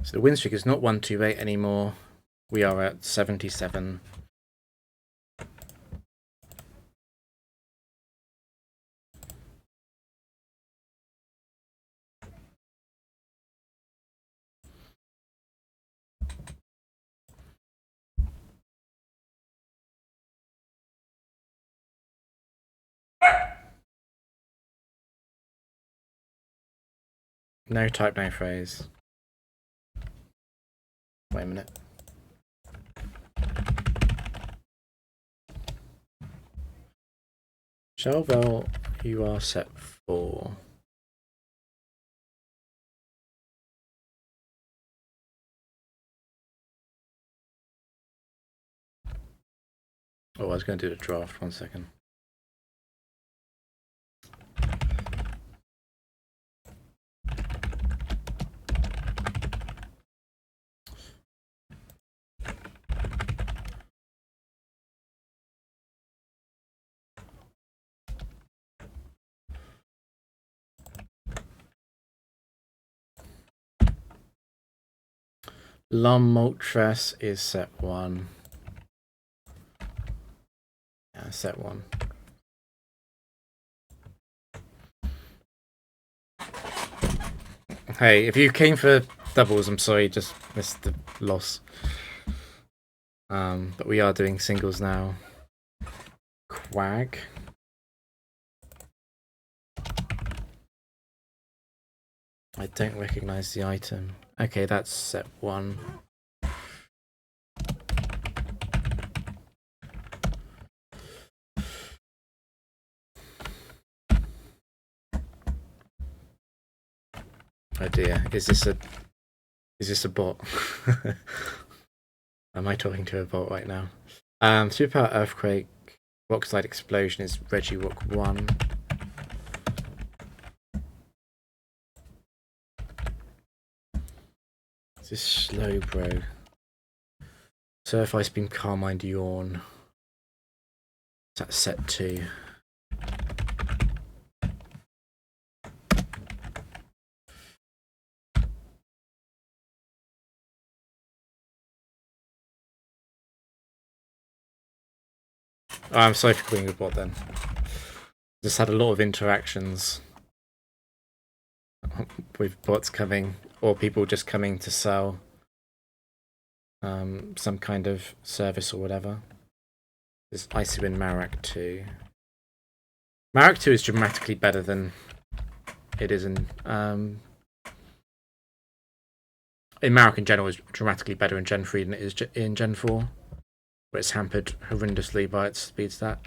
So the win streak is not 128 anymore. We are at 77. No type, no phrase. Wait a minute. Shelvel, you are set for. Oh, I was going to do the draft. 1 second. Lum Moltres is set 1. Yeah, set 1. Hey, if you came for doubles, I'm sorry, just missed the loss. But we are doing singles now. Quag. I don't recognize the item. Okay, that's set 1. Oh dear, is this a bot? Am I talking to a bot right now? Superpower Earthquake, Rockslide Explosion is Regirock 1. This is Slowbro. Surf Ice Beam, Carmine Yawn. That's set 2. Oh, I'm sorry for calling a bot then. Just had a lot of interactions with bots coming, or people just coming to sell some kind of service or whatever. There's Icywind Marak 2. Marak 2 is dramatically better than it is in Marak in general is dramatically better in Gen 3 than it is in Gen 4, where it's hampered horrendously by its speed stat.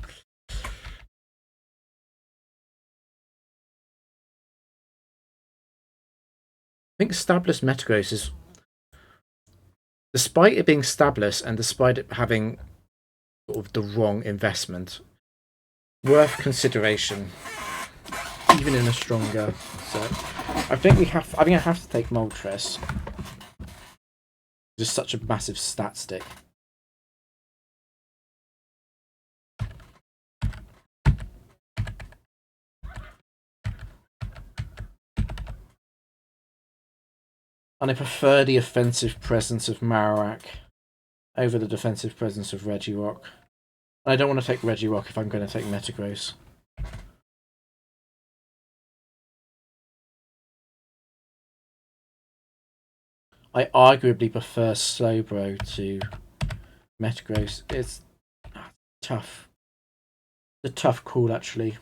I think Stablis Metagross is, despite it being Stablis and despite it having sort of the wrong investment, worth consideration, even in a stronger set. I think I have to take Moltres. Just such a massive stat stick. And I prefer the offensive presence of Marowak over the defensive presence of Regirock. And I don't want to take Regirock if I'm going to take Metagross. I arguably prefer Slowbro to Metagross. It's tough. It's a tough call, actually.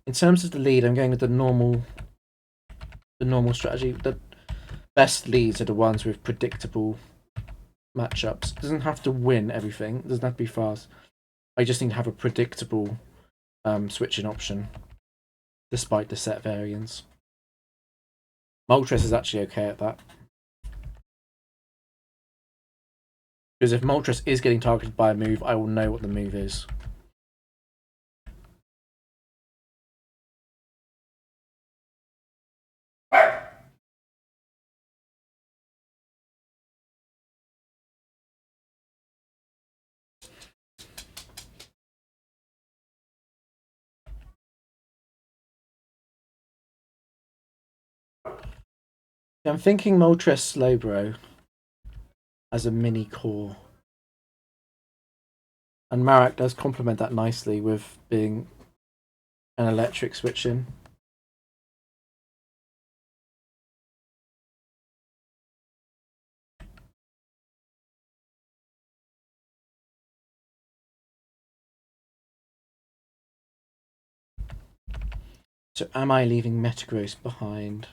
In terms of the lead, I'm going with the normal strategy. The best leads are the ones with predictable matchups. It doesn't have to win everything. It doesn't have to be fast. I just need to have a predictable switching option, despite the set variance. Moltres is actually okay at that. Because if Moltres is getting targeted by a move, I will know what the move is. I'm thinking Moltres Slowbro as a mini core. And Marak does complement that nicely with being an electric switch in. So am I leaving Metagross behind?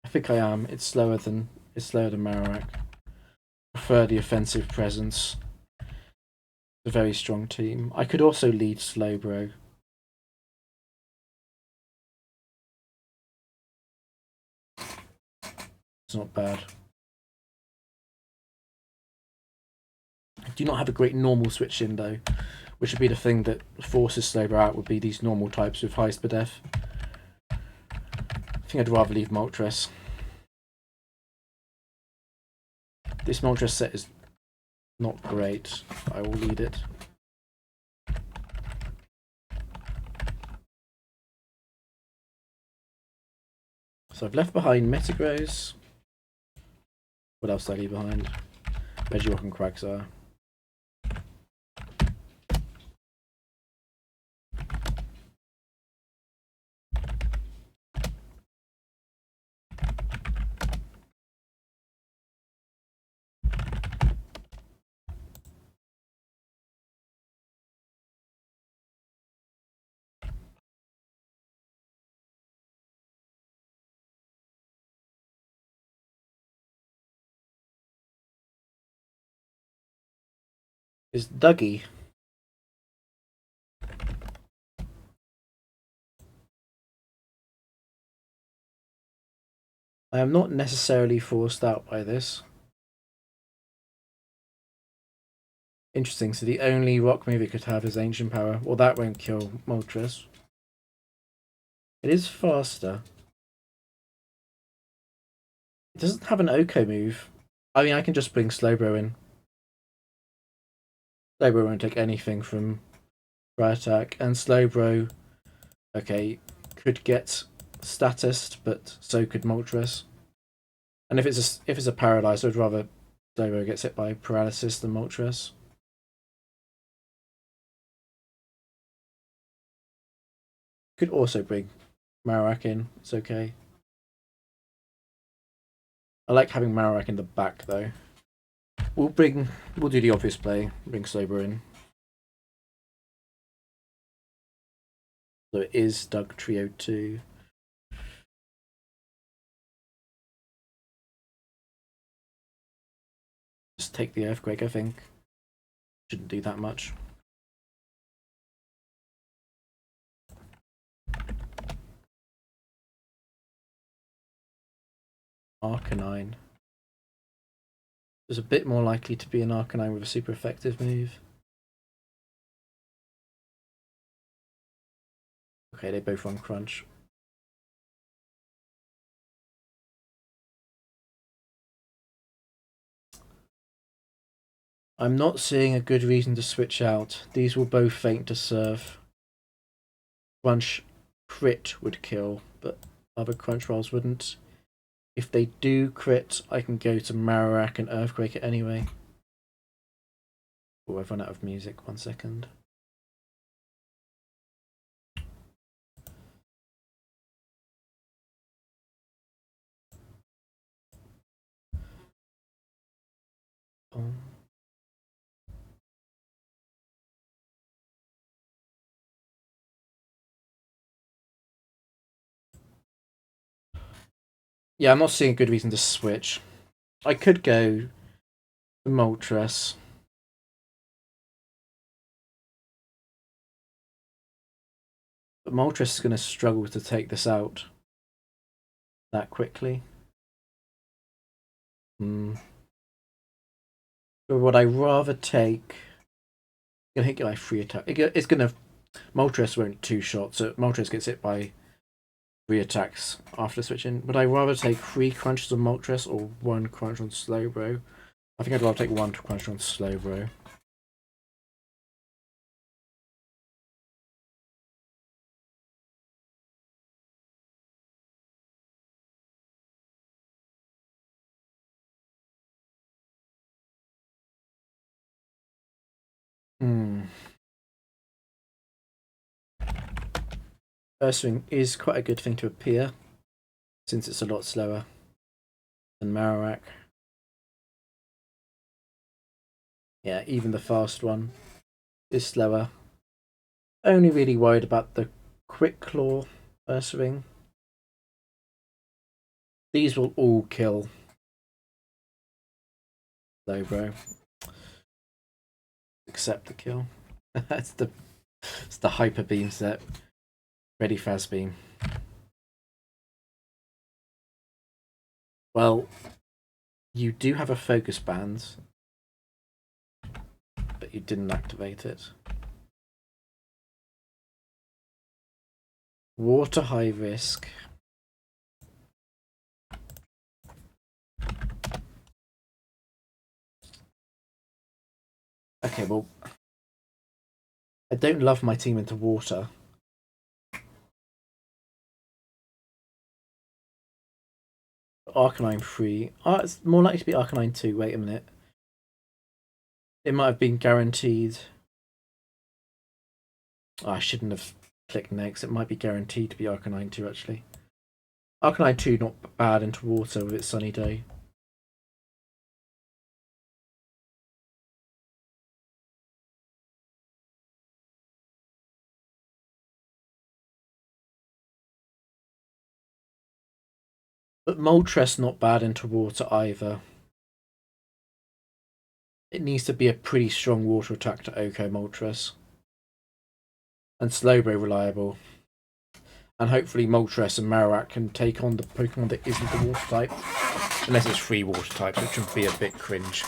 I think I am. It's slower than Marowak. Prefer the offensive presence. It's a very strong team. I could also lead Slowbro. It's not bad. I do not have a great normal switch in though, which would be the thing that forces Slowbro out, would be these normal types with high Spadef. I think I'd rather leave Moltres. This Moltres set is not great. I will lead it. So I've left behind Metagross. What else did I leave behind? Regirock and Quagsire. Is Dougie. I am not necessarily forced out by this. Interesting, so the only rock move it could have is Ancient Power. Well, that won't kill Moltres. It is faster. It doesn't have an Oko move. I mean, I can just bring Slowbro in. Slowbro won't take anything from Fire Attack, and Slowbro, okay, could get Statist, but so could Moltres. And if it's a Paralyze, I'd rather Slowbro gets hit by Paralysis than Moltres. Could also bring Marowak in. It's okay. I like having Marowak in the back though. We'll do the obvious play. Bring Slowbro in. So it is Dugtrio 2. Just take the Earthquake, I think. Shouldn't do that much. Arcanine. There's a bit more likely to be an Arcanine with a super effective move. Okay, they both run Crunch. I'm not seeing a good reason to switch out. These will both faint to serve. Crunch crit would kill, but other Crunch rolls wouldn't. If they do crit, I can go to Marowak and Earthquake it anyway. Oh, I've run out of music. 1 second. Yeah, I'm not seeing a good reason to switch. I could go to Moltres. But Moltres is going to struggle to take this out that quickly. But would I rather take... I'm going to hit my free attack. It's going to... Moltres won't two-shot, so Moltres gets hit by 3 attacks after switching. Would I rather take 3 crunches on Moltres or 1 crunch on Slowbro? I think I'd rather take 1 crunch on Slowbro. Urswing is quite a good thing to appear, since it's a lot slower than Marowak. Yeah, even the fast one is slower. Only really worried about the Quick Claw Urswing. These will all kill Slowbro. Accept the kill. It's the Hyper Beam set. Ready Fast Beam. Well, you do have a focus band, but you didn't activate it. Water high risk. Okay, well, I don't love my team into water. Arcanine 3. Oh, it's more likely to be Arcanine 2. Wait a minute. It might have been guaranteed. Oh, I shouldn't have clicked next. It might be guaranteed to be Arcanine 2, actually. Arcanine 2 not bad into water with its Sunny Day. But Moltres not bad into water either. It needs to be a pretty strong water attack to OHKO Moltres. And Slowbro reliable. And hopefully Moltres and Marowak can take on the Pokemon that isn't the water type. Unless it's 3 water types, which would be a bit cringe.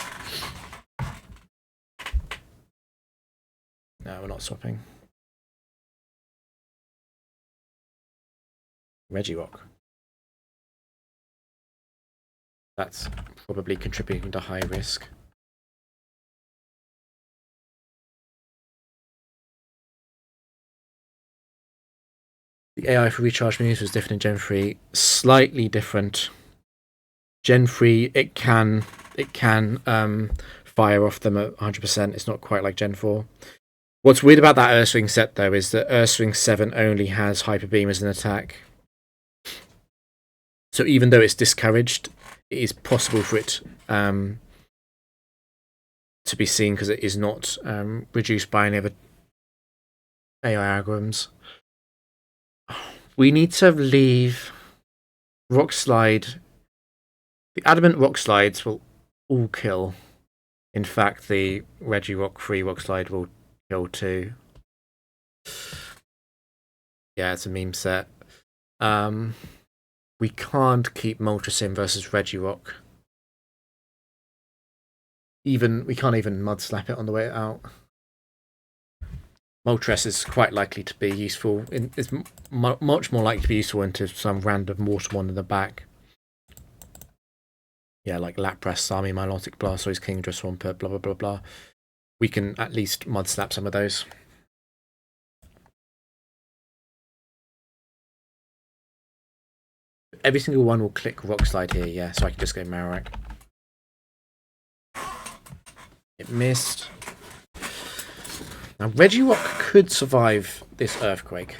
No, we're not swapping. Regirock. That's probably contributing to high risk. The AI for recharge moves was different in Gen 3. Slightly different. Gen 3, it can fire off them at 100%. It's not quite like Gen 4. What's weird about that Urswing set, though, is that Urswing 7 only has Hyper Beam as an attack. So even though it's discouraged, it is possible for it to be seen because it is not reduced by any other AI algorithms. We need to leave Rock Slide. The Adamant Rock Slides will all kill. In fact, the Regirock free Rock Slide will kill too. Yeah, it's a meme set. We can't keep Moltres in versus Regirock. We can't even Mud Slap it on the way out. Moltres is quite likely to be useful. It's much more likely to be useful into some random water one in the back. Yeah, like Lapras, Sami, Milotic, Blastoise, Kingdra, Swampert, blah blah blah blah. We can at least Mud Slap some of those. Every single one will click Rock Slide here, yeah, so I can just go Marowak. It missed. Now, Regirock could survive this Earthquake.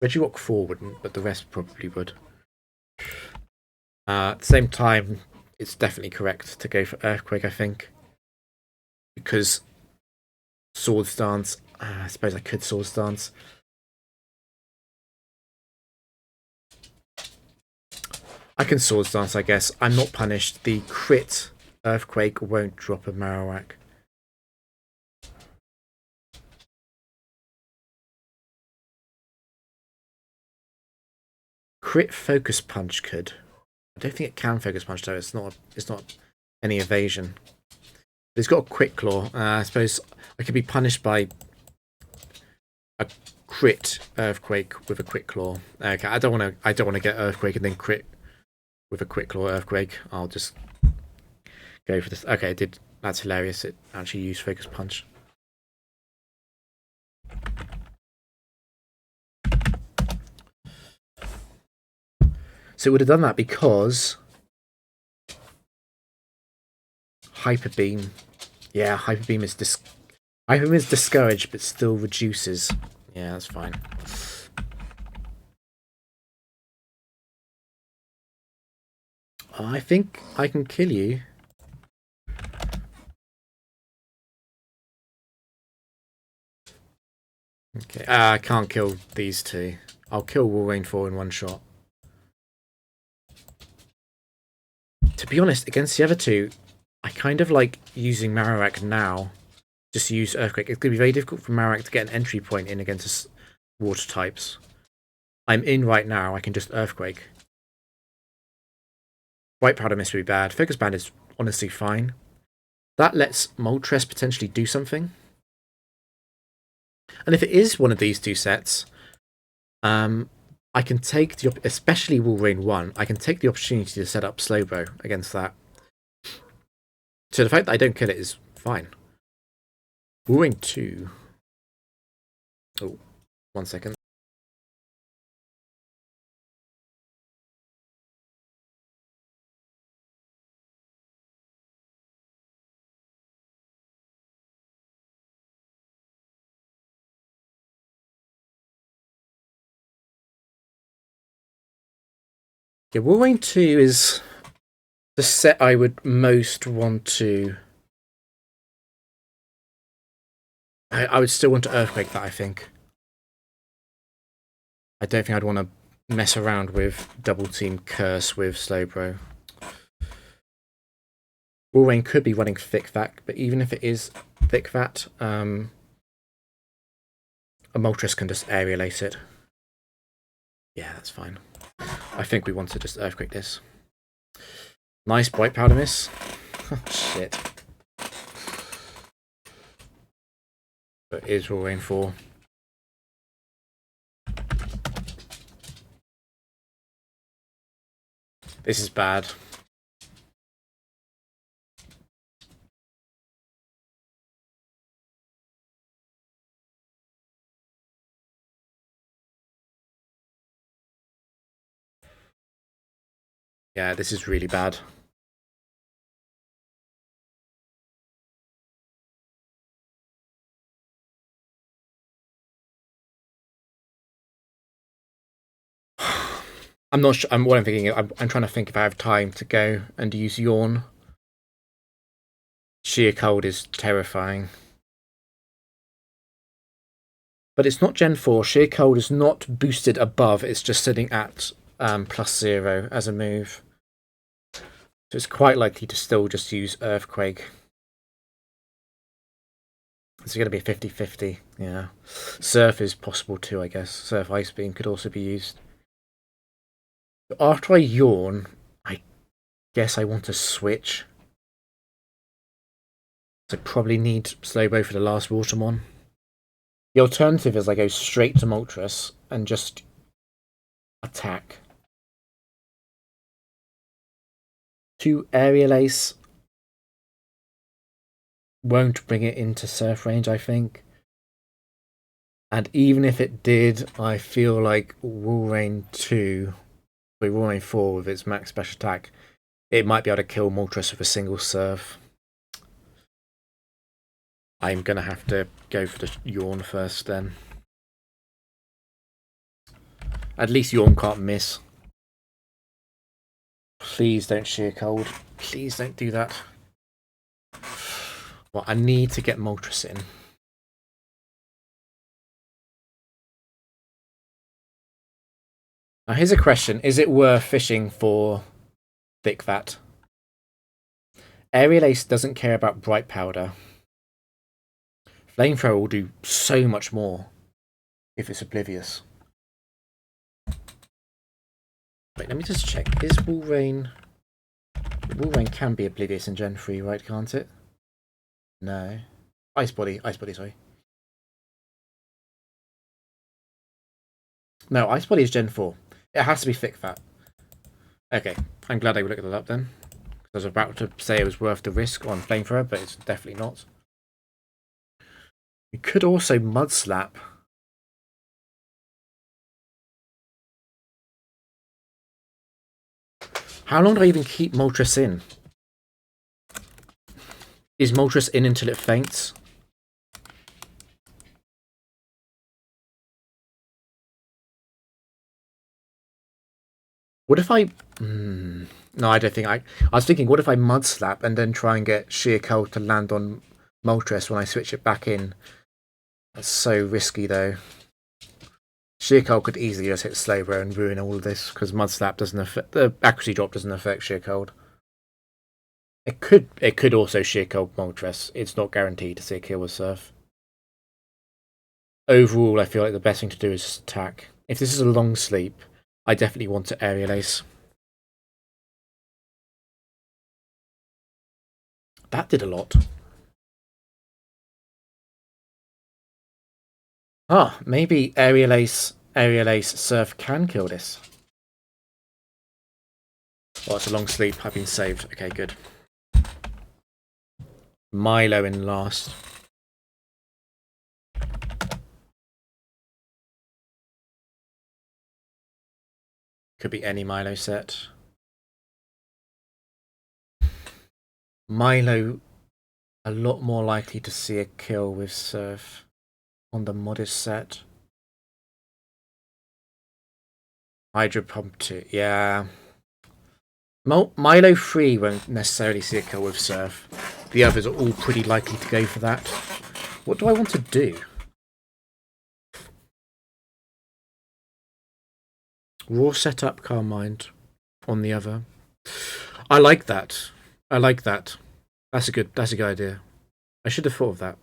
Regirock 4 wouldn't, but the rest probably would. At the same time, it's definitely correct to go for Earthquake, I think. Because Sword Stance, I suppose I could Sword Stance. I can Sword Stance, I guess. I'm not punished. The crit Earthquake won't drop a Marowak. Crit Focus Punch could. I don't think it can Focus Punch though. It's not any evasion. But it's got a Quick Claw. I suppose I could be punished by a crit Earthquake with a Quick Claw. Okay, I don't want to get Earthquake and then crit with a Quick Claw Earthquake. I'll just go for this. Okay, it did. That's hilarious. It actually used Focus Punch. So it would have done that because Hyper Beam. Yeah, Hyper Beam is Item is discouraged, but still reduces. Yeah, that's fine. I think I can kill you. Okay, I can't kill these two. I'll kill Wolverine 4 in one shot. To be honest, against the other two, I kind of like using Marowak now. Just use Earthquake. It's going to be very difficult for Marowak to get an entry point in against water types. I'm in right now. I can just Earthquake. White Powder Mist would be bad. Focus Band is honestly fine. That lets Moltres potentially do something. And if it is one of these two sets, I can take the especially Wolverine 1, I can take the opportunity to set up Slowbro against that. So the fact that I don't kill it is fine. Wolverine 2. Oh, 1 second. Yeah, Wolverine 2 is the set I would most want to... I would still want to Earthquake that, I think. I don't think I'd want to mess around with Double Team Curse with Slowbro. Wolverine could be running Thick Vat, but even if it is Thick Vat, a Moltres can just Aerial Ace it. Yeah, that's fine. I think we want to just Earthquake this. Nice White Powder Miss. Shit. But is Wolverine 4. This is bad. Yeah, this is really bad. I'm not sure. What I'm thinking. I'm trying to think if I have time to go and use Yawn. Sheer Cold is terrifying. But it's not Gen 4. Sheer Cold is not boosted above. It's just sitting at +0 as a move. So it's quite likely to still just use Earthquake. It's going to be 50-50. Yeah. Surf is possible too, I guess. Surf Ice Beam could also be used. But after I Yawn, I guess I want to switch. So I probably need Slowbro for the last Watermon. The alternative is I go straight to Moltres and just attack. 2 Aerial Ace won't bring it into Surf range, I think. And even if it did, I feel like Wolverine 2, or Wolverine 4 with its max special attack, it might be able to kill Moltres with a single Surf. I'm going to have to go for the Yawn first then. At least Yawn can't miss. Please don't Sheer Cold. Please don't do that. Well, I need to get Moltres in. Now here's a question. Is it worth fishing for Thick Vat? Aerial Ace doesn't care about Bright Powder. Flamethrower will do so much more if it's Oblivious. Wait, let me just check. Is Wolverine... Wolverine can be Oblivious in Gen 3, right? Can't it? No. Ice Body, sorry. No, Ice Body is Gen 4. It has to be Thick Vat. Okay, I'm glad I looked that up then. I was about to say it was worth the risk on Flamethrower, but it's definitely not. We could also Mud Slap. How long do I even keep Moltres in? Is Moltres in until it faints? What if I... No, I don't think I was thinking, what if I Mud Slap and then try and get Sheer Cold to land on Moltres when I switch it back in? That's so risky, though. Sheer Cold could easily just hit Slowbro and ruin all of this, because Mud Slap doesn't affect... The accuracy drop doesn't affect Sheer Cold. It could also Sheer Cold Moltres. It's not guaranteed to see a kill with Surf. Overall, I feel like the best thing to do is just attack. If this is a long sleep, I definitely want to Aerial Ace. That did a lot. Ah, maybe Aerial Ace, Surf can kill this. Oh, it's a long sleep. I've been saved. Okay, good. Milo in last. Could be any Milo set. Milo, a lot more likely to see a kill with Surf on the Modest set. Hydro Pump 2, yeah. Milo 3 won't necessarily see a kill with Surf. The others are all pretty likely to go for that. What do I want to do? Raw setup, Calm Mind on the other. I like that. I like that. That's a good idea. I should have thought of that.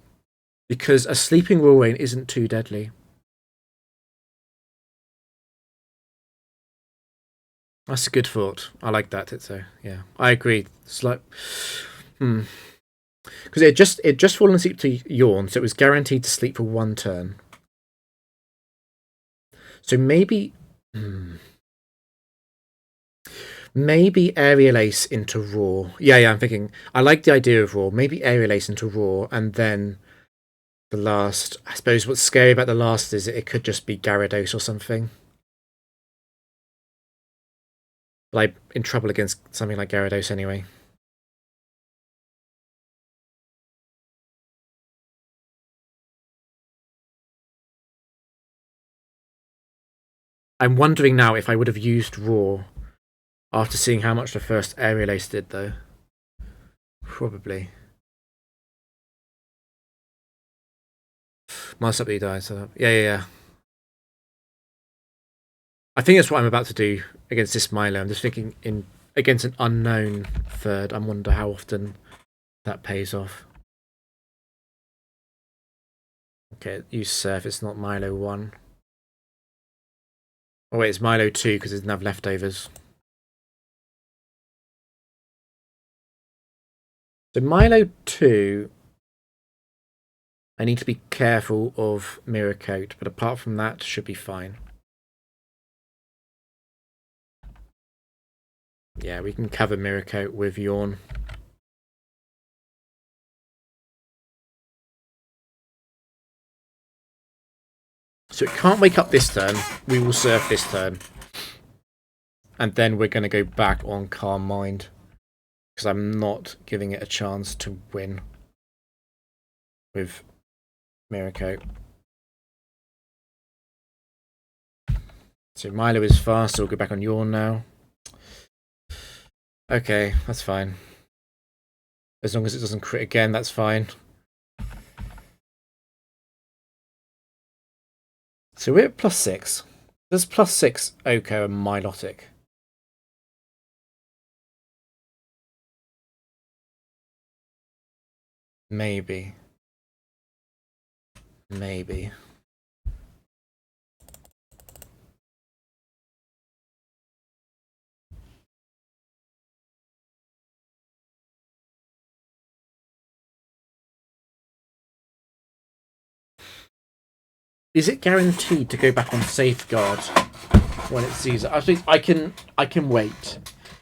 Because a sleeping Raw Rain isn't too deadly. That's a good thought. I like that, Titso. Yeah, I agree. It's like, because it just fallen asleep to Yawn, so it was guaranteed to sleep for one turn. So maybe, maybe Aerial Ace into Raw. Yeah, I'm thinking. I like the idea of Raw. Maybe Aerial Ace into Raw, and then the last. I suppose what's scary about the last is it could just be Gyarados or something. Like in trouble against something like Gyarados anyway. I'm wondering now if I would have used Raw after seeing how much the first Aerial Ace did, though. Probably. Must up, he died. So yeah. I think that's what I'm about to do against this Milo. I'm just thinking against an unknown third. I wonder how often that pays off. Okay, use Surf. It's not Milo 1. Oh wait, it's Milo 2 because it doesn't have leftovers. So Milo 2, I need to be careful of Mirror Coat, but apart from that, should be fine. Yeah, we can cover Mirror Coat with Yawn. So it can't wake up this turn. We will Surf this turn. And then we're going to go back on Calm Mind. Because I'm not giving it a chance to win with Mirror Coat. So Milo is fast, so we'll go back on Yawn now. Okay, that's fine. As long as it doesn't crit again, that's fine. So we're at +6. Does +6 Oko and Milotic? Maybe. Maybe. Is it guaranteed to go back on Safeguard when it sees it? I think I can wait.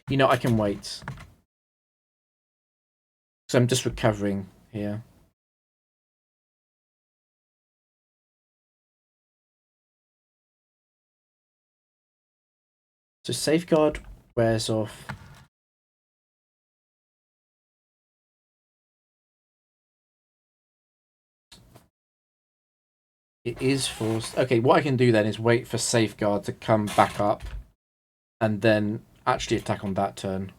You know, I can wait. So I'm just recovering here. So Safeguard wears off. It is forced. Okay, what I can do then is wait for Safeguard to come back up. and then actually attack on that turn.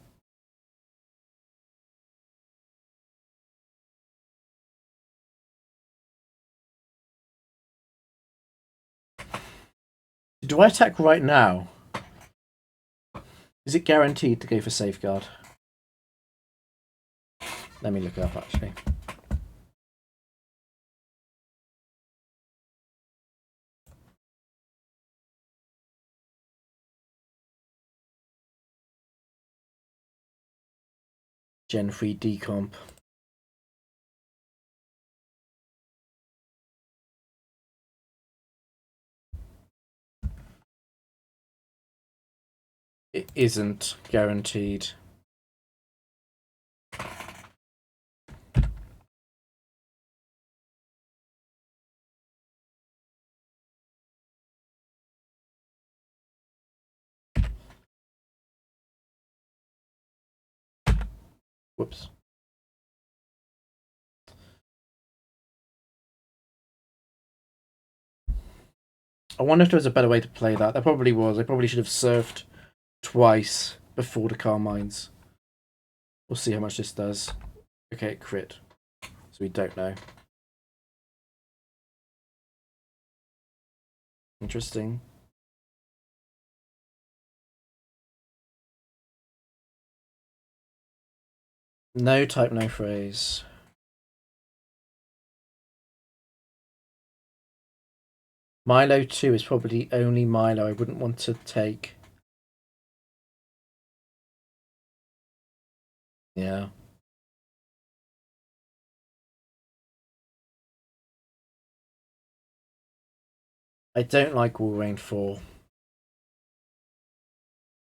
Do I attack right now? Is it guaranteed to go for safeguard? Let me look it up actually. Gen 3 decomp. It isn't guaranteed. Whoops. I wonder if there was a better way to play that. There probably was. I probably should have surfed twice before the Carmines. We'll see how much this does. Okay, crit. So we don't know. Interesting. No type, no phrase. Milo 2 is probably the only Milo I wouldn't want to take. Yeah. I don't like Wolverine 4.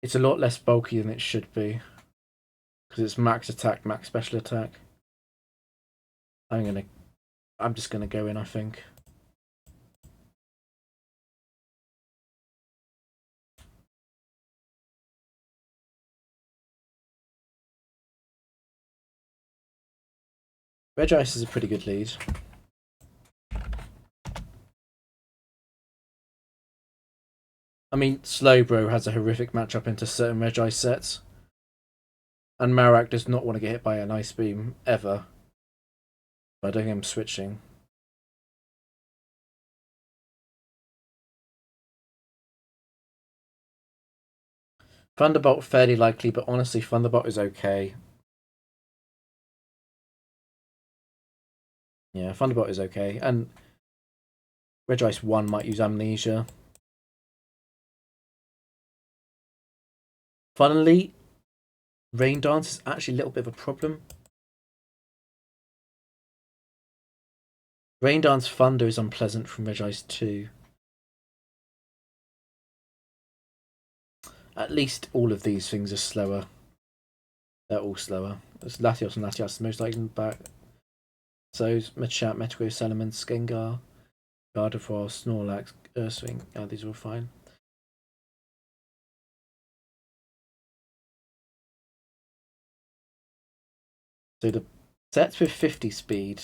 It's a lot less bulky than it should be. Because it's max attack, max special attack. I'm just gonna go in, I think. Regice is a pretty good lead. I mean, Slowbro has a horrific matchup into certain Regice sets. And Marak does not want to get hit by an Ice Beam, ever. But I don't think I'm switching. Thunderbolt fairly likely, but honestly, Thunderbolt is okay. Yeah, Thunderbolt is okay. And Regice 1 might use Amnesia. Funnily, Rain Dance is actually a little bit of a problem. Rain Dance Thunder is unpleasant from Regice 2. At least all of these things are slower. They're all slower. It's Latios and Latias most likely back. So Machamp, Metagross, Salamence, Gengar, Gardevoir, Snorlax, Urswing. Oh, these are all fine. So the sets with 50 speed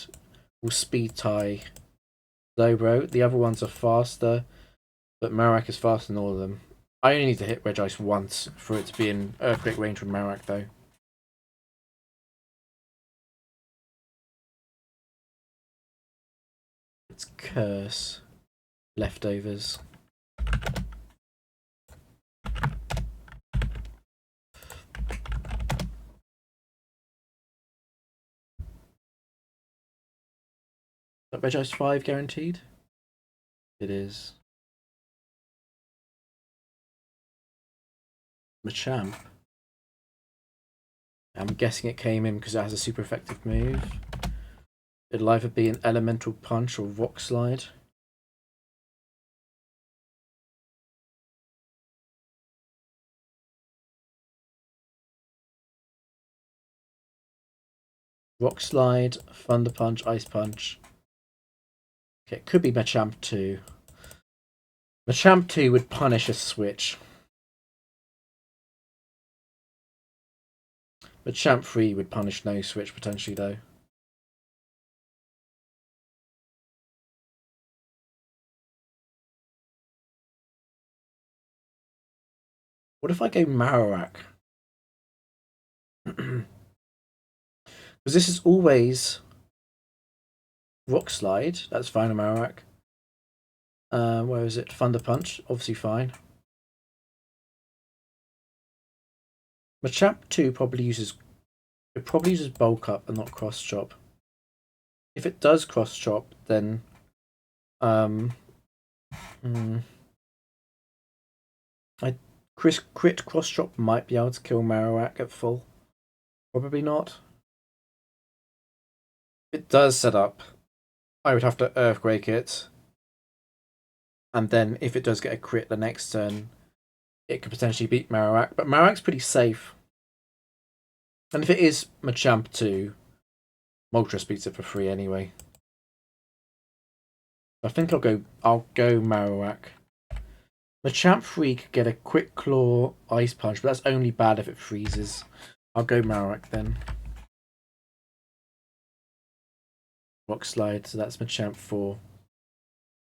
will speed tie Slowbro. The other ones are faster, but Marak is faster than all of them. I only need to hit Regice once for it to be in Earthquake range from Marak, though. It's Curse. Leftovers. Is that Regice 5 guaranteed? It is. Machamp. I'm guessing it came in because it has a super effective move. It'll either be an Elemental Punch or Rock Slide. Rock Slide, Thunder Punch, Ice Punch. Okay, it could be Machamp 2. Machamp 2 would punish a switch. Machamp 3 would punish no switch potentially, though. What if I go Marowak? Because this is always Rock Slide. That's fine on Marowak. Where is it? Thunder Punch. Obviously fine. Machamp 2 probably uses Bulk Up and not Cross Chop. If it does Cross Chop, then Crit Cross Chop might be able to kill Marowak at full. Probably not. It does set up. I would have to Earthquake it. And then if it does get a crit the next turn, it could potentially beat Marowak. But Marowak's pretty safe. And if it is Machamp 2, Moltres beats it for free anyway. I think I'll go Marowak. Machamp 3 could get a Quick Claw Ice Punch, but that's only bad if it freezes. I'll go Marowak then. Rock Slide, so that's Machamp 4.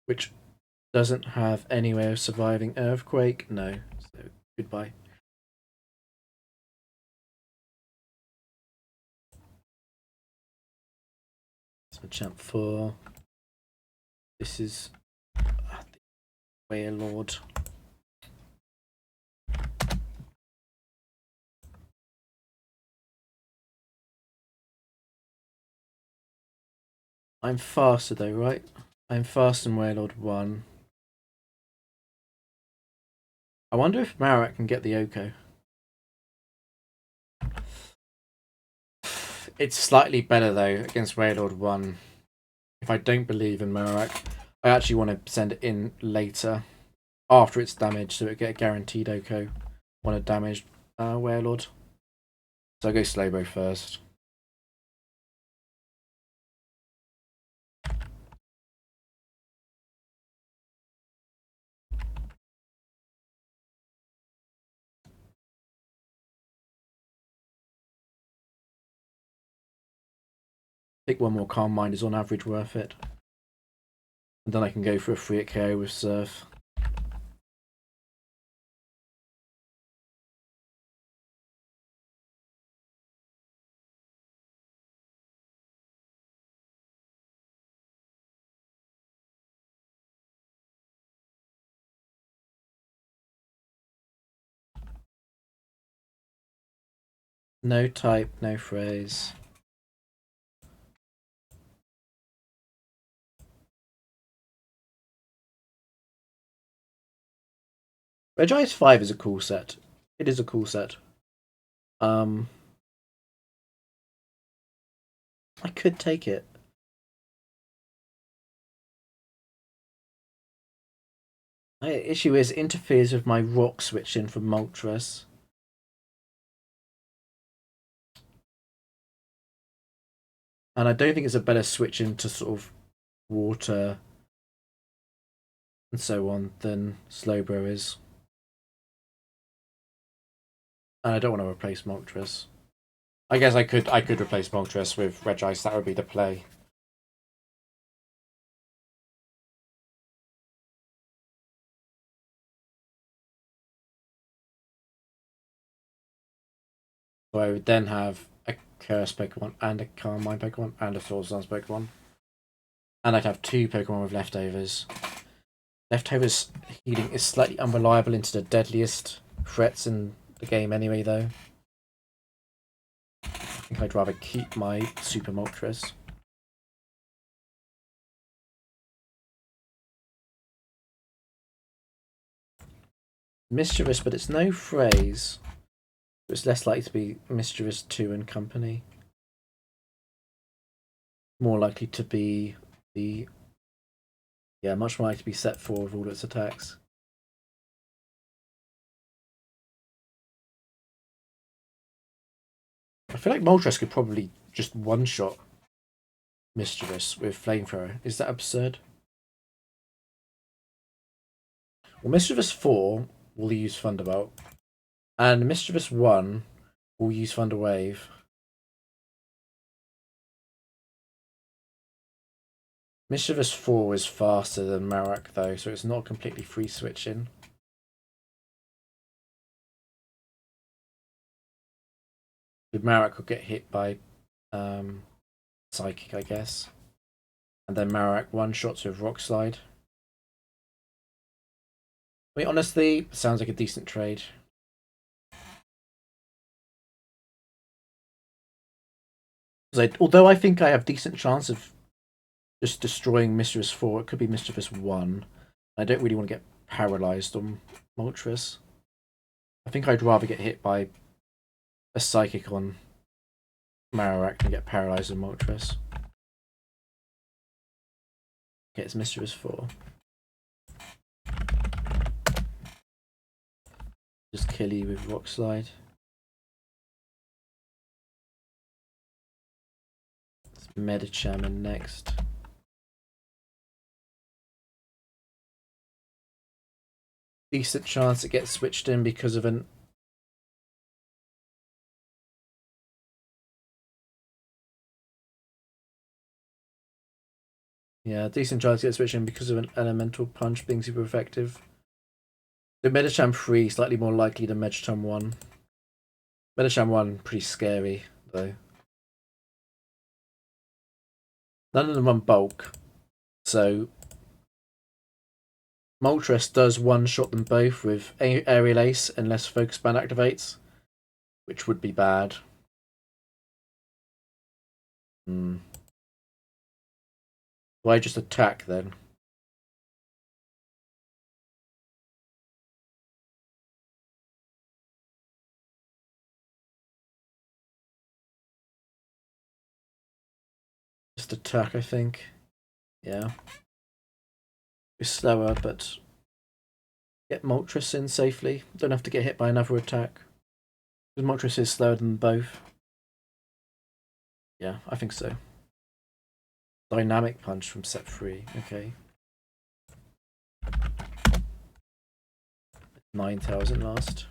Which doesn't have any way of surviving Earthquake. No, so goodbye. That's Machamp 4. This is Wailord. I'm faster though, right? I'm faster than Wailord 1. I wonder if Marowak can get the Oko. It's slightly better though against Wailord 1. If I don't believe in Marowak, I actually want to send it in later. After it's damaged, so it get a guaranteed Oko on a damaged Wailord. So I go Slowbro first. I think one more Calm Mind is on average worth it. And then I can go for a free at KO with Surf. No type, no phrase. Regice 5 is a cool set. It is a cool set. I could take it. My issue is it interferes with my rock switching from Moltres. And I don't think it's a better switch into sort of water and so on than Slowbro is. And I don't want to replace Moltres. I guess I could replace Moltres with Regice. That would be the play. So I would then have a Curse Pokemon and a Calm Mind Pokemon and a Swords Dance Pokemon. And I'd have 2 Pokemon with Leftovers. Leftovers healing is slightly unreliable into the deadliest threats in the game anyway, though. I think I'd rather keep my Super Moltres. Mischievous, but it's no phrase. It's less likely to be Mischievous 2 and company. More likely to be the... Yeah, much more likely to be set 4 with all its attacks. I feel like Moltres could probably just one-shot Mischievous with Flamethrower. Is that absurd? Well, Mischievous 4 will use Thunderbolt. And Mischievous 1 will use Thunder Wave. Mischievous 4 is faster than Marowak though, so it's not completely free switching. Marak will get hit by Psychic, I guess. And then Marak one-shots with Rock Slide. I mean, honestly, sounds like a decent trade. Although I think I have decent chance of just destroying Mischievous 4, it could be Mischievous 1. I don't really want to get paralyzed on Moltres. I think I'd rather get hit by a Psychic on Marowak than get paralyzed on Moltres. Okay, it's Mischievous 4. Just kill you with Rock Slide. It's Medicham next. Decent chance it gets switched in because of an... Yeah, decent chance it gets switched in because of an Elemental Punch being super effective. So Medicham 3 slightly more likely than Medicham 1. Medicham 1 pretty scary though. None of them run bulk, so Moltres does one-shot them both with Aerial Ace unless Focus Band activates, which would be bad. Why just attack then? Just attack, I think. Yeah. It's slower, but get Moltres in safely. Don't have to get hit by another attack. Because Moltres is slower than both. Yeah, I think so. Dynamic Punch from set 3. Okay. Ninetales in last.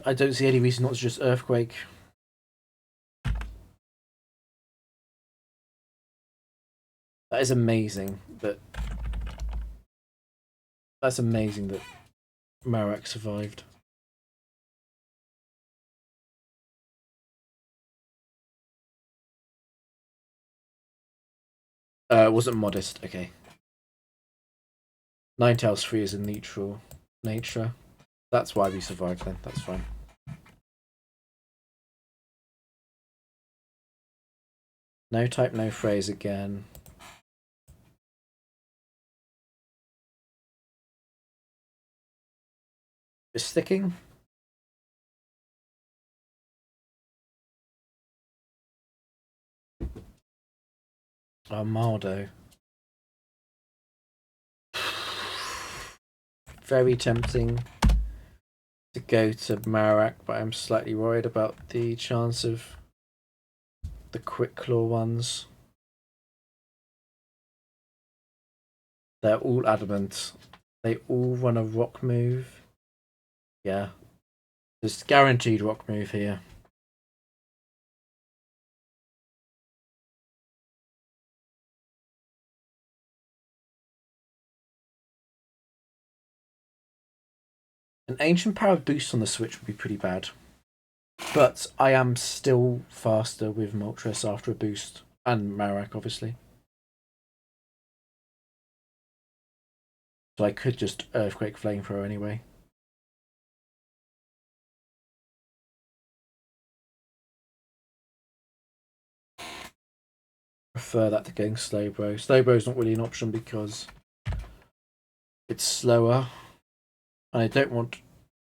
I don't see any reason not to just Earthquake. That is amazing, but that's amazing that Marowak survived. It wasn't modest, okay. Ninetales 3 is a neutral nature. That's why we survived then, that's fine. No type, no phrase again. Is sticking? Armaldo. Very tempting to go to Marowak, but I'm slightly worried about the chance of the Quick Claw ones. They're all adamant. They all run a rock move. Yeah. There's guaranteed rock move here. An Ancient Power boost on the Switch would be pretty bad. But I am still faster with Moltres after a boost. And Marowak, obviously. So I could just Earthquake Flamethrower anyway. Prefer that to going Slowbro. Slowbro's not really an option because it's slower. And I don't want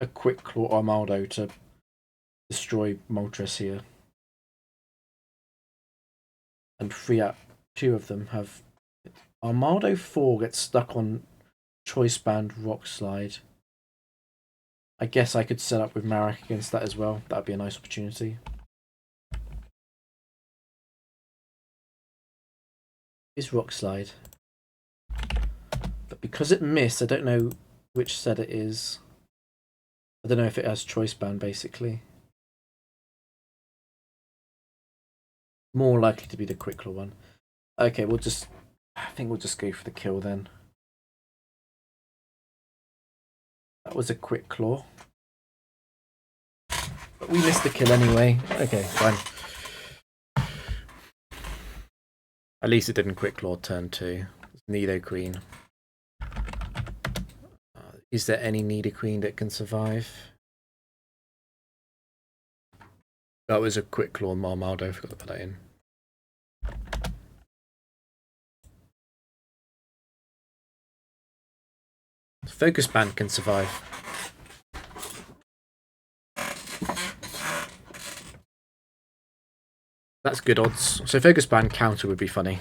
a Quick Claw Armaldo to destroy Moltres here. And free up 2 of them have... Armaldo 4 gets stuck on Choice Band Rock Slide. I guess I could set up with Marek against that as well. That would be a nice opportunity. Is Rock Slide. But because it missed, I don't know which set it is. I don't know if it has Choice Band, basically. More likely to be the Quick Claw one. Okay, we'll just... I think we'll just go for the kill then. That was a quick claw. But we missed the kill anyway. Okay, fine. At least it didn't quick claw turn 2. Nidoqueen. Is there any Nidoqueen that can survive? That was a quick claw Marmaldo. I forgot to put that in. Focus Band can survive. That's good odds. So Focus Band counter would be funny.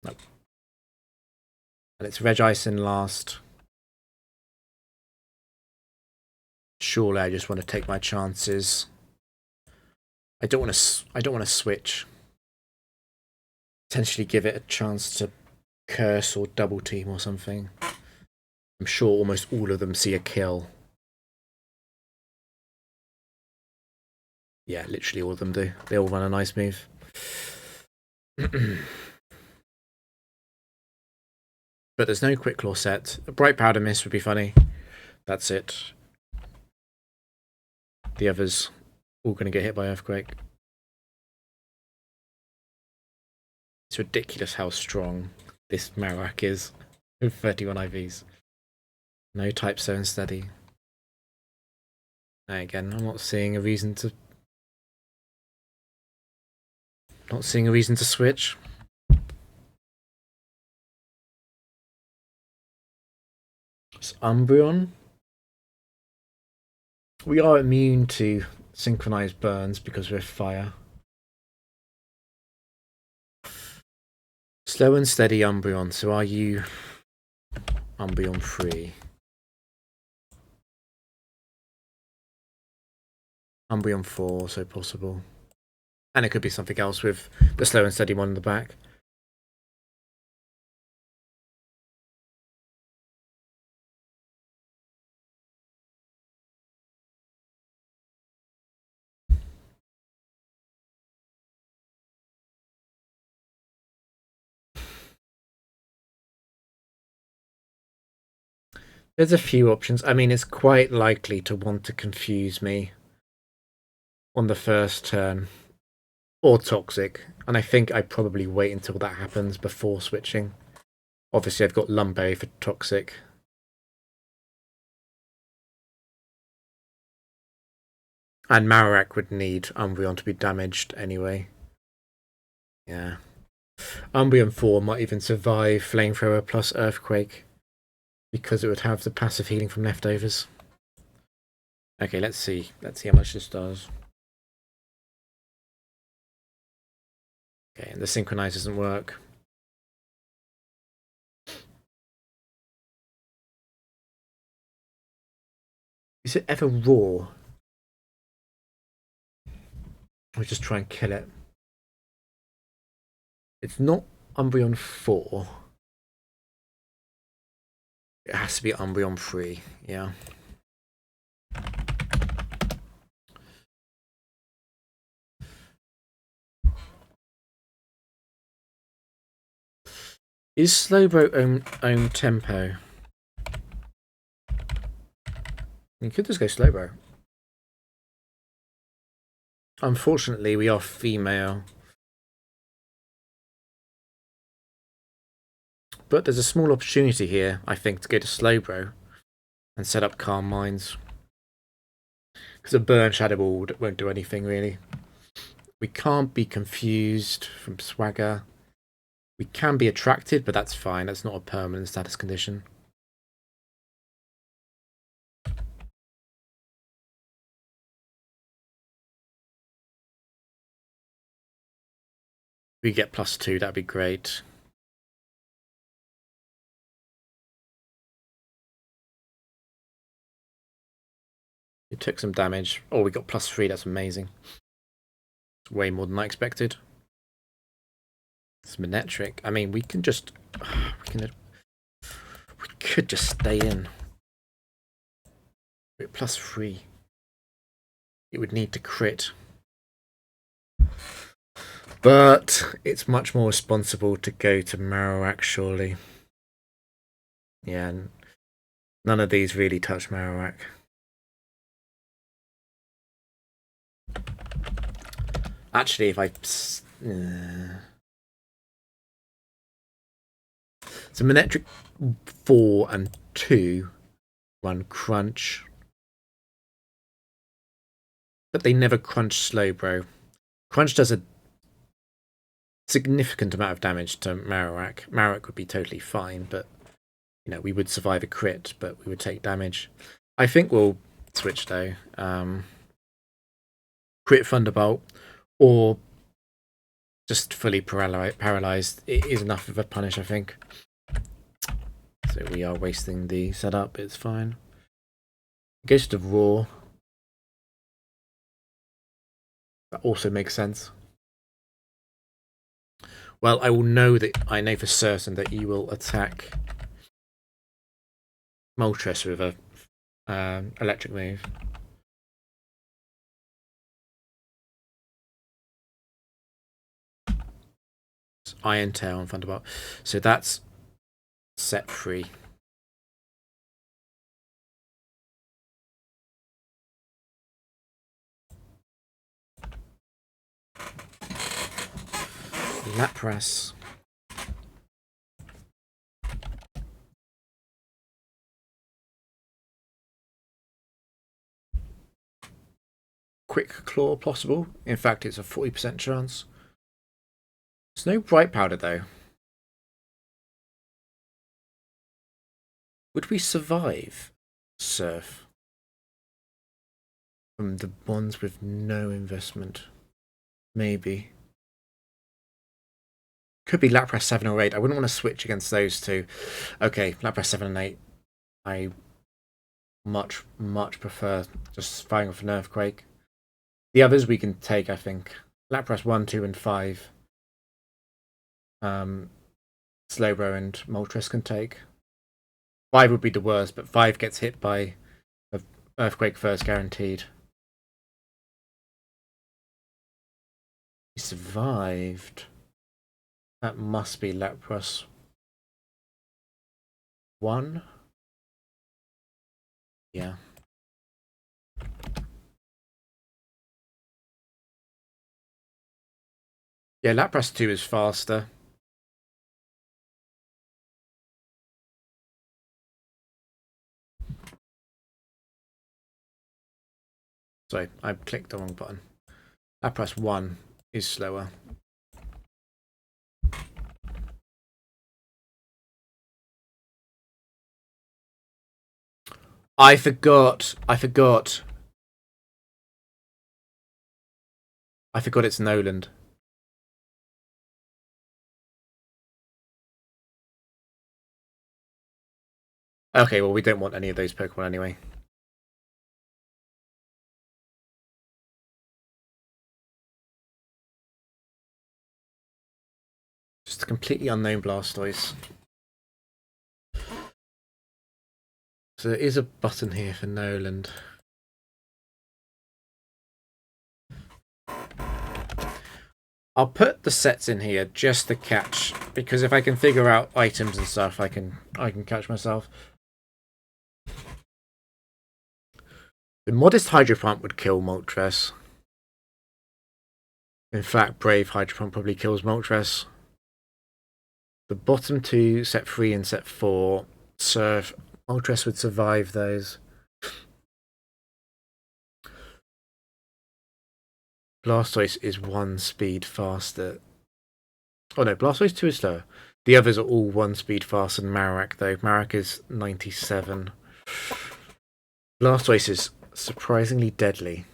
Nope. And it's Regice last. Surely I just want to take my chances. I don't want to switch. Potentially give it a chance to curse or double team or something. I'm sure almost all of them see a kill. Yeah, literally all of them do. They all run a nice move. But there's no quick claw set. A Bright Powder Mist would be funny. That's it. The others all going to get hit by Earthquake. It's ridiculous how strong this Marowak is with 31 IVs. No Type Stone steady. And again, I'm not seeing a reason to switch. It's Umbreon. We are immune to synchronized burns because we're fire. Slow and steady Umbreon. So are you Umbreon free? Umbreon 4, so possible. And it could be something else with the slow and steady one in the back. There's a few options. I mean, it's quite likely to want to confuse me on the first turn. Or Toxic. And I think I probably wait until that happens before switching. Obviously, I've got Lumberry for Toxic. And Marowak would need Umbreon to be damaged anyway. Yeah. Umbreon 4 might even survive Flamethrower plus Earthquake. Because it would have the passive healing from leftovers. Okay, let's see. Let's see how much this does. Okay, and the Synchronize doesn't work. Is it ever raw? I'll just try and kill it. It's not Umbreon 4. It has to be Umbreon 3, yeah. Is Slowbro own tempo? You could just go Slowbro. Unfortunately, we are female. But there's a small opportunity here, I think, to go to Slowbro and set up Calm Minds. Because a Burn Shadow Ball won't do anything, really. We can't be confused from Swagger. We can be attracted, but that's fine. That's not a permanent status condition. We get +2, that'd be great. It took some damage. Oh, we got +3, that's amazing. It's way more than I expected. It's Manectric. I mean, we can just... We could just stay in. We're +3. It would need to crit. But it's much more responsible to go to Marowak, surely. Yeah, and none of these really touch Marowak. Actually, if I... So Manectric 4 and 2 run Crunch. But they never crunch Slowbro. Crunch does a significant amount of damage to Marowak. Marowak would be totally fine, but you know, we would survive a crit, but we would take damage. I think we'll switch though. Crit Thunderbolt or just fully paralyzed. It is enough of a punish, I think. So we are wasting the setup. It's fine. It goes to Roar. That also makes sense. Well, I will know that I know for certain that you will attack Moltres with a electric move. It's Iron Tail and Thunderbolt. So that's set free. Lapras. Quick Claw possible. In fact, it's a 40% chance. There's no Bright Powder though. Would we survive Surf from the ones with no investment? Maybe. Could be Lapras 7 or 8. I wouldn't want to switch against those two. Okay, Lapras 7 and 8. I much prefer just firing off an Earthquake. The others we can take, I think. Lapras 1, 2, and 5. Slowbro and Moltres can take. 5 would be the worst, but 5 gets hit by an Earthquake first guaranteed. He survived. That must be Lapras 1. Yeah. Yeah, Lapras 2 is faster. Sorry, I clicked the wrong button. Lapras 1 is slower. I forgot it's Noland. Okay, well, we don't want any of those Pokemon anyway. Just a completely unknown Blastoise. So there is a button here for Noland. I'll put the sets in here just to catch, because if I can figure out items and stuff, I can catch myself. The Modest Hydro Pump would kill Moltres. In fact, Brave Hydro Pump probably kills Moltres. The bottom two, set 3 and set 4, serve. Moltres would survive those. Blastoise is 1 speed faster. Oh no, Blastoise 2 is slower. The others are all 1 speed faster than Marowak though. Marowak is 97. Blastoise is surprisingly deadly.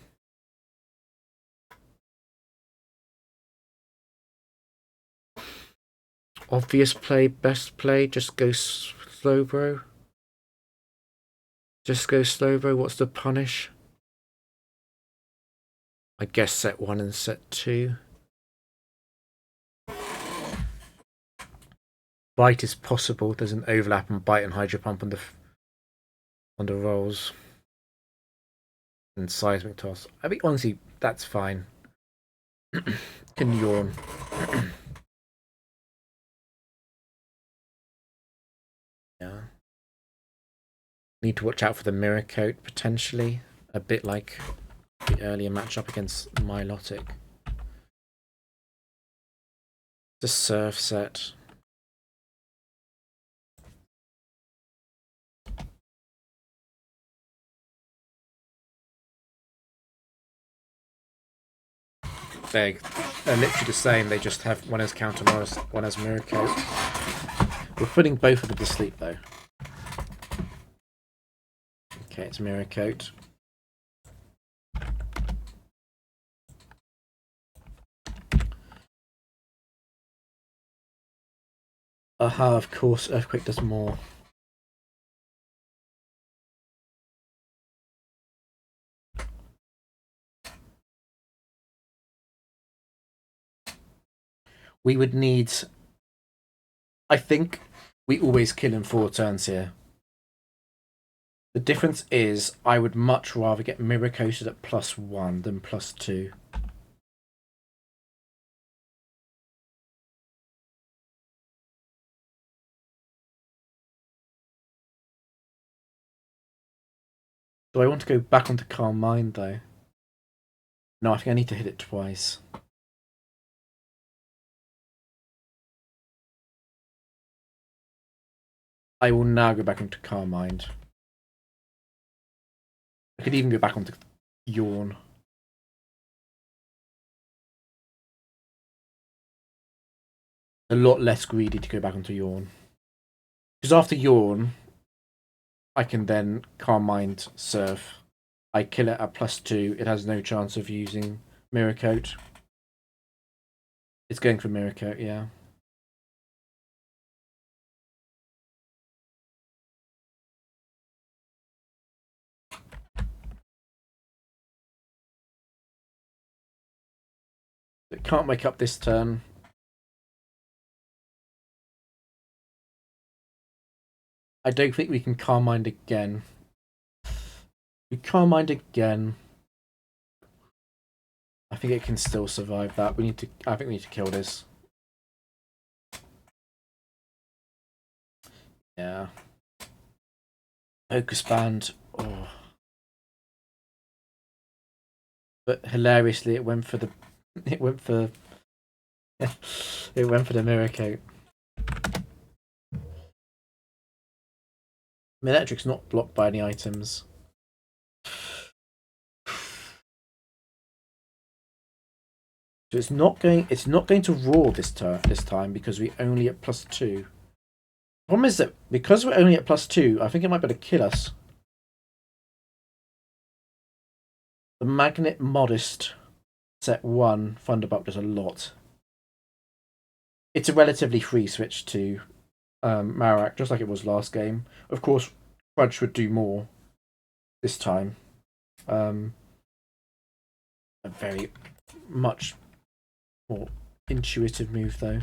Obvious play, best play, just go Slowbro. Just go Slowbro, what's the punish? I guess set 1 and set 2. Bite is possible, there's an overlap on Bite and Hydro Pump on the rolls. And Seismic Toss. I mean, honestly, that's fine. Can yawn. Yeah. Need to watch out for the Mirror Coat, potentially. A bit like the earlier matchup against Milotic. The Surf set. They're literally the same, they just have one as Counter Morris, one as Mirror Coat. We're putting both of them to sleep though. Okay, it's Mirror Coat. Aha, of course, Earthquake does more. We would need... I think we always kill in 4 turns here. The difference is I would much rather get Mirror Coated at +1 than +2. Do I want to go back onto Calm Mind though? No, I think I need to hit it twice. I will now go back into Calm Mind. I could even go back onto Yawn. A lot less greedy to go back onto Yawn. Because after Yawn, I can then Calm Mind Surf. I kill it at +2. It has no chance of using Mirror Coat. It's going for Mirror Coat, yeah. It can't wake up this turn. I don't think we can Calm Mind again. We Calm Mind again. I think it can still survive that. I think we need to kill this. Yeah. Focus Band. Oh. But hilariously, it went for the Mirror Coat. Electric's not blocked by any items. So it's not going to roar this time because we're only at +2. The problem is that because we're only at +2, I think it might be able to kill us. The Magnet Modest set 1 Thunderbolt does a lot. It's a relatively free switch to Marowak, just like it was last game. Of course, Crunch would do more this time. A very much more intuitive move, though.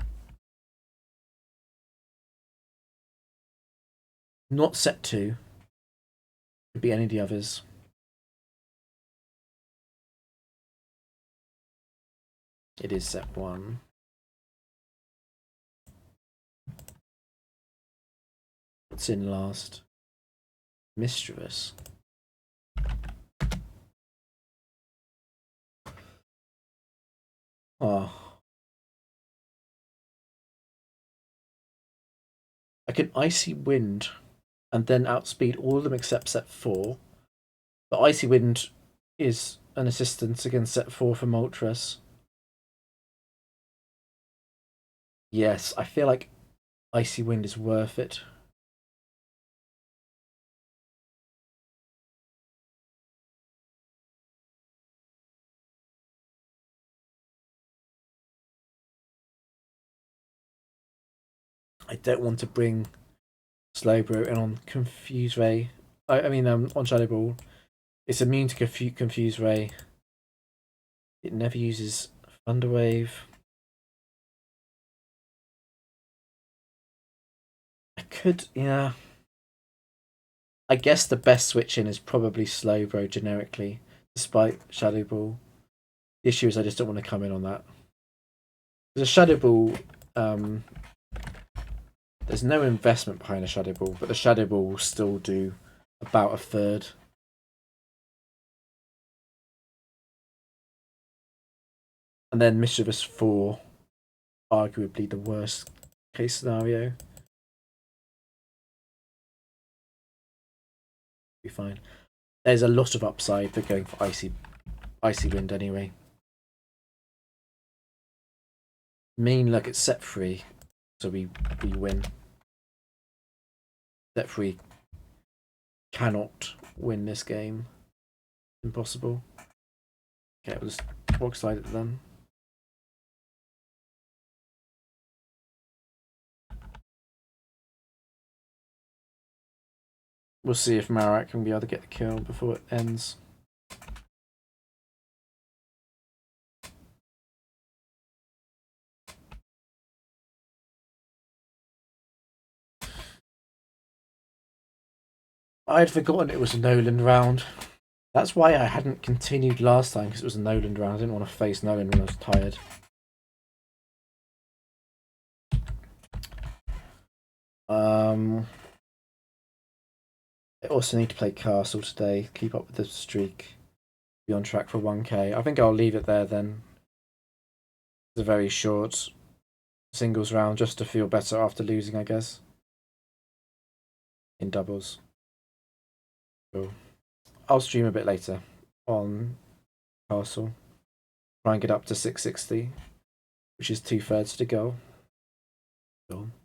Not set 2. Could be any of the others. It is set 1. What's in last? Mischievous. Oh. I can Icy Wind and then outspeed all of them except set 4. But Icy Wind is an assistance against set 4 for Moltres. Yes, I feel like Icy Wind is worth it. I don't want to bring Slowbro in on Confuse Ray. I mean, on Shadow Ball. It's immune to Confuse Ray. It never uses Thunder Wave. I could, yeah. I guess the best switch in is probably Slowbro generically, despite Shadow Ball. The issue is I just don't want to come in on that. There's a Shadow Ball, there's no investment behind a Shadow Ball, but the Shadow Ball will still do about a third. And then Mischievous 4, arguably the worst case scenario. Be fine. There's a lot of upside for going for Icy Wind anyway. Mean look, it's set free, so we win. Set free cannot win this game. Impossible. Okay, we'll just walk slide it then. We'll see if Marak can be able to get the kill before it ends. I'd forgotten it was a Nolan round. That's why I hadn't continued last time, because it was a Nolan round. I didn't want to face Nolan when I was tired. I also need to play Castle today, keep up with the streak, be on track for 1k. I think I'll leave it there then. It's a very short singles round, just to feel better after losing, I guess. In doubles. Cool. I'll stream a bit later on Castle. Try and get up to 660, which is 2/3 to go. Cool.